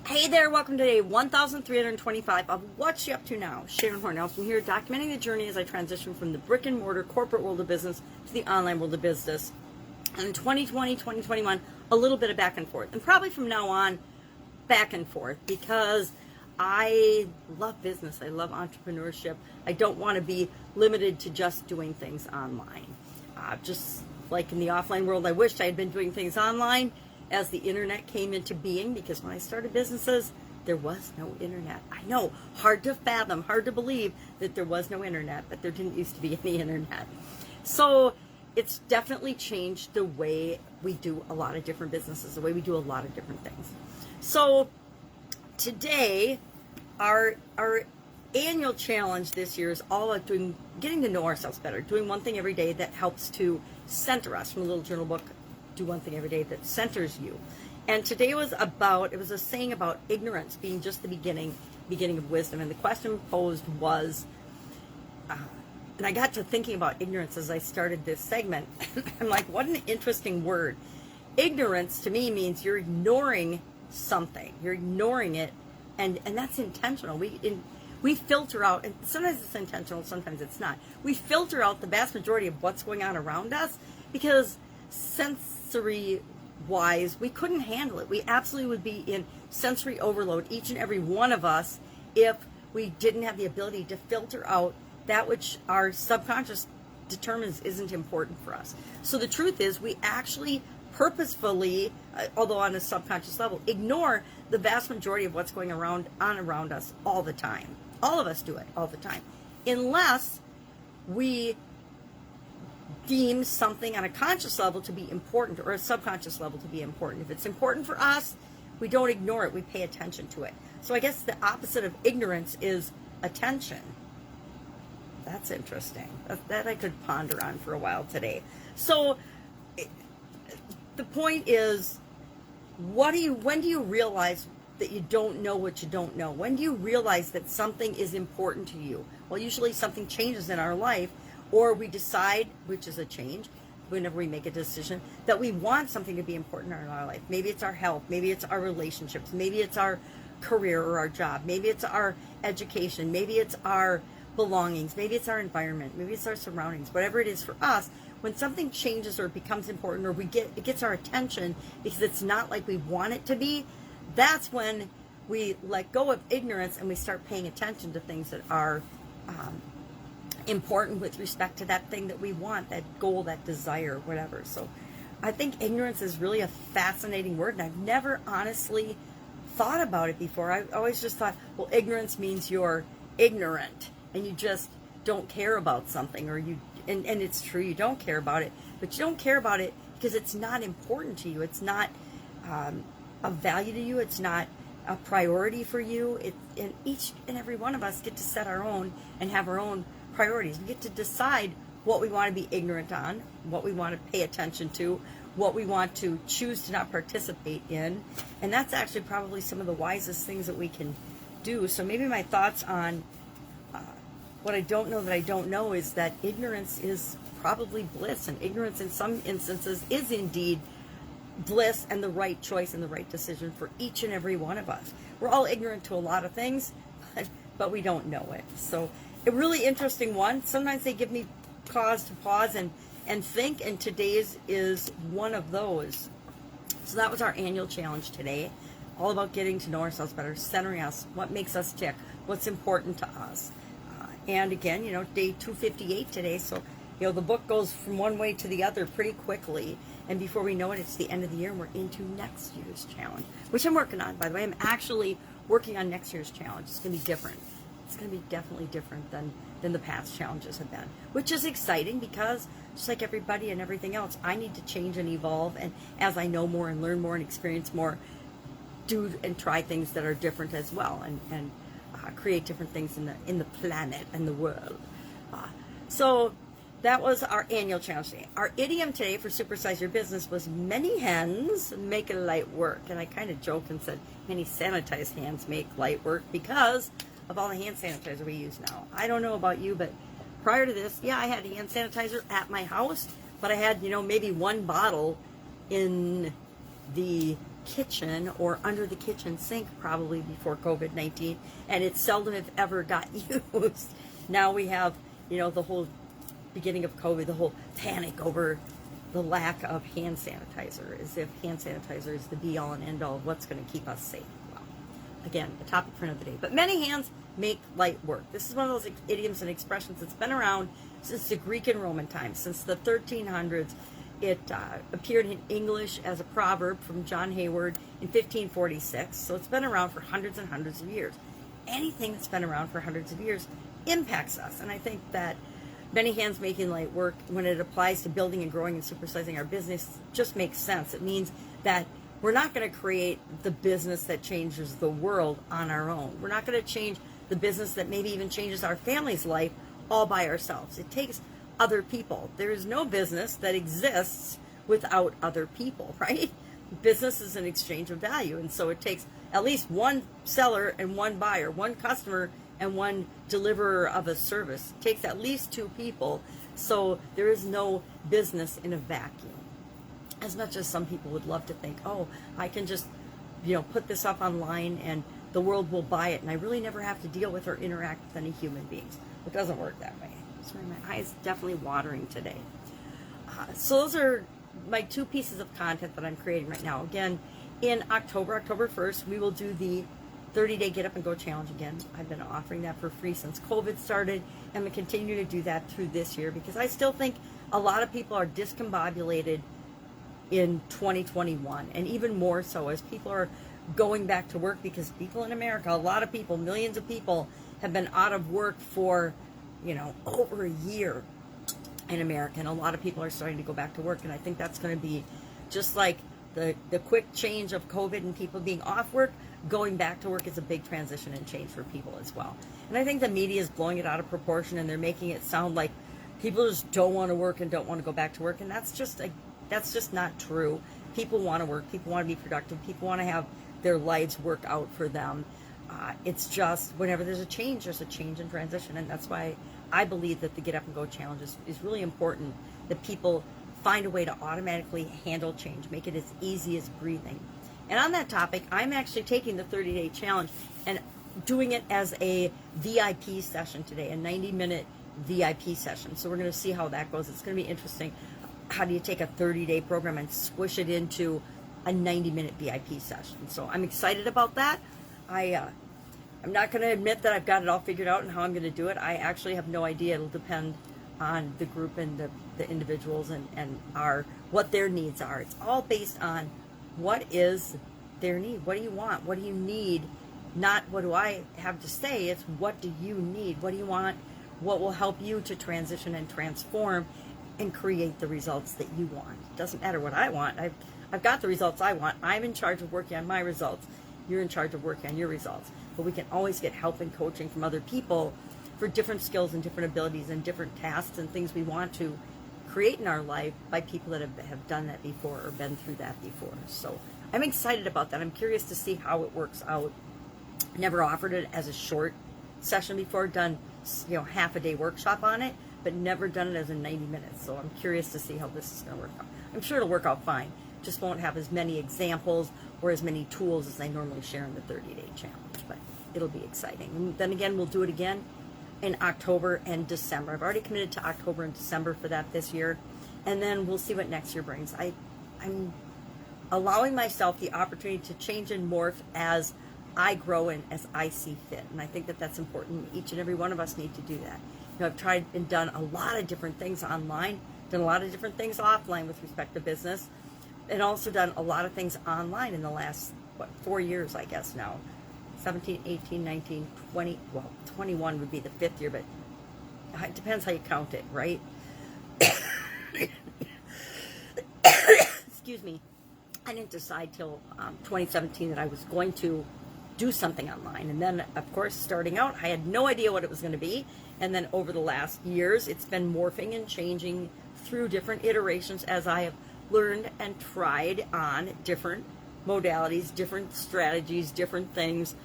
Hey there, welcome to day 1325 of What's You Up To Now. Sharon Horne-Ellstrom here, documenting the journey as I transition from the brick and mortar corporate world of business to the online world of business. And in 2020, 2021, a little bit of back and forth. And probably from now on, back and forth, because I love business. I love entrepreneurship. I don't want to be limited to just doing things online. Just like in the offline world, I wished I had been doing things online as the internet came into being, because when I started businesses, there was no internet. I know, hard to fathom, hard to believe that there was no internet, but there didn't used to be any internet. So it's definitely changed the way we do a lot of different businesses, the way we do a lot of different things. So today, our annual challenge this year is all about getting to know ourselves better, doing one thing every day that helps to center us. From a little journal book, Do One Thing Every Day That Centers You. And today it was a saying about ignorance being just the beginning of wisdom. And the question posed was, and I got to thinking about ignorance as I started this segment. I'm like, what an interesting word. Ignorance to me means you're ignoring something. You're ignoring it, and that's intentional. We filter out, and sometimes it's intentional, sometimes it's not. We filter out the vast majority of what's going on around us because sensory wise, we couldn't handle it. We absolutely would be in sensory overload, each and every one of us, if we didn't have the ability to filter out that which our subconscious determines isn't important for us. So the truth is, we actually purposefully, although on a subconscious level, ignore the vast majority of what's going on around us all the time. All of us do it all the time, unless we deem something on a conscious level to be important or a subconscious level to be important. If it's important for us, we don't ignore it, we pay attention to it. So I guess the opposite of ignorance is attention. That's interesting. That I could ponder on for a while today. So the point is, when do you realize that you don't know what you don't know? When do you realize that something is important to you? Well, usually something changes in our life, or we decide, which is a change, whenever we make a decision, that we want something to be important in our life. Maybe it's our health, maybe it's our relationships, maybe it's our career or our job, maybe it's our education, maybe it's our belongings, maybe it's our environment, maybe it's our surroundings. Whatever it is for us, when something changes or becomes important, or it gets our attention because it's not like we want it to be, that's when we let go of ignorance and we start paying attention to things that are important with respect to that thing that we want, that goal, that desire, whatever. So I think ignorance is really a fascinating word, and I've never honestly thought about it before. I always just thought, well, ignorance means you're ignorant and you just don't care about something, or and it's true, you don't care about it, but you don't care about it because it's not important to you. It's not of value to you. It's not a priority for you. And each and every one of us get to set our own and have our own priorities. We get to decide what we want to be ignorant on, what we want to pay attention to, what we want to choose to not participate in. And that's actually probably some of the wisest things that we can do. So maybe my thoughts on what I don't know that I don't know is that ignorance is probably bliss, and ignorance in some instances is indeed bliss and the right choice and the right decision for each and every one of us. We're all ignorant to a lot of things, but we don't know it. So a really interesting one. Sometimes they give me cause to pause and think, and today's is one of those. So that was our annual challenge today, all about getting to know ourselves better, centering us, what makes us tick, what's important to us. And again, day 258 today, so the book goes from one way to the other pretty quickly, and before we know it, it's the end of the year and we're into next year's challenge, which I'm working on, by the way. I'm actually working on next year's challenge. It's going to be different. It's going to be definitely different than the past challenges have been, which is exciting because just like everybody and everything else, I need to change and evolve, and as I know more and learn more and experience more, do and try things that are different as well, and create different things in the planet and the world. So that was our annual challenge today. Our idiom today for Supersize Your Business was many hens make light work. And I kind of joked and said many sanitized hands make light work because of all the hand sanitizer we use now. I don't know about you, but prior to this, yeah, I had hand sanitizer at my house, but I had, maybe one bottle in the kitchen or under the kitchen sink probably before COVID-19, and it seldom if ever got used. Now we have, the whole beginning of COVID, the whole panic over the lack of hand sanitizer, as if hand sanitizer is the be-all and end-all of what's going to keep us safe. Well, again, a topic for another day. But many hands make light work. This is one of those idioms and expressions that's been around since the Greek and Roman times, since the 1300s. It appeared in English as a proverb from John Hayward in 1546, so it's been around for hundreds and hundreds of years. Anything that's been around for hundreds of years impacts us, and I think that many hands making light work, when it applies to building and growing and supersizing our business, just makes sense. It means that we're not going to create the business that changes the world on our own. We're not going to change the business that maybe even changes our family's life all by ourselves. It takes other people. There is no business that exists without other people, right? Business is an exchange of value, and so it takes at least one seller and one buyer, one customer and one deliverer of a service. It takes at least two people, so there is no business in a vacuum. As much as some people would love to think, oh, I can just, put this up online and the world will buy it, and I really never have to deal with or interact with any human beings. It doesn't work that way. Sorry, my eyes definitely watering today. So those are my two pieces of content that I'm creating right now. Again, in October 1st, we will do the 30-day Get Up and Go Challenge again. I've been offering that for free since COVID started, and I'm going to continue to do that through this year because I still think a lot of people are discombobulated in 2021, and even more so as people are going back to work, because people in America, a lot of people, millions of people, have been out of work for over a year in America, and a lot of people are starting to go back to work, and I think that's going to be just like the quick change of COVID and people being off work. Going back to work is a big transition and change for people as well. And I think the media is blowing it out of proportion, and they're making it sound like people just don't want to work and don't want to go back to work, and that's just not true. People want to work. People want to be productive. People want to have their lives work out for them. It's just whenever there's a change in transition, and that's why I believe that the Get Up and Go Challenge is really important, that people find a way to automatically handle change, make it as easy as breathing. And on that topic, I'm actually taking the 30-day challenge and doing it as a VIP session today, a 90-minute VIP session. So we're going to see how that goes. It's going to be interesting. How do you take a 30-day program and squish it into a 90-minute VIP session? So I'm excited about that. I'm not going to admit that I've got it all figured out and how I'm going to do it. I actually have no idea. It'll depend on the group and the individuals and what their needs are. It's all based on what is their need. What do you want? What do you need? Not what do I have to say. It's what do you need? What do you want? What will help you to transition and transform and create the results that you want? It doesn't matter what I want. I've got the results I want. I'm in charge of working on my results. You're in charge of working on your results. But we can always get help and coaching from other people for different skills and different abilities and different tasks and things we want to create in our life by people that have done that before or been through that before. So I'm excited about that. I'm curious to see how it works out. Never offered it as a short session before, done half a day workshop on it, but never done it as a 90 minutes. So I'm curious to see how this is going to work out. I'm sure it'll work out fine. Just won't have as many examples or as many tools as I normally share in the 30-day challenge, but it'll be exciting. And then again, we'll do it again in October and December. I've already committed to October and December for that this year, and then we'll see what next year brings. I'm allowing myself the opportunity to change and morph as I grow and as I see fit, and I think that that's important. Each and every one of us need to do that. I've tried and done a lot of different things online, done a lot of different things offline with respect to business, and also done a lot of things online in the last, 4 years, I guess now. 17, 18, 19, 20, 21 would be the 5th year, but it depends how you count it, right? Excuse me. I didn't decide till 2017 that I was going to do something online. And then, of course, starting out, I had no idea what it was going to be. And then over the last years, it's been morphing and changing through different iterations as I have learned and tried on different modalities, different strategies, different things,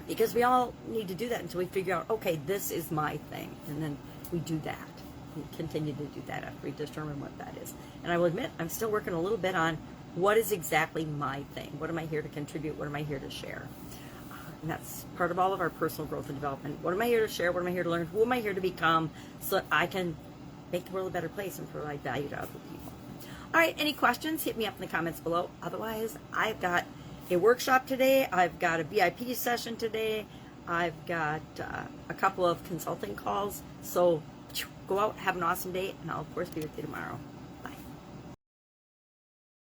because we all need to do that until we figure out, okay, this is my thing, and then we do that. We continue to do that after we determine what that is. And I will admit, I'm still working a little bit on what is exactly my thing? What am I here to contribute? What am I here to share? And that's part of all of our personal growth and development. What am I here to share? What am I here to learn? Who am I here to become so that I can make the world a better place and provide value to other people? All right, any questions? Hit me up in the comments below. Otherwise, I've got a workshop today. I've got a VIP session today. I've got a couple of consulting calls. So go out, have an awesome day, and I'll, of course, be with you tomorrow.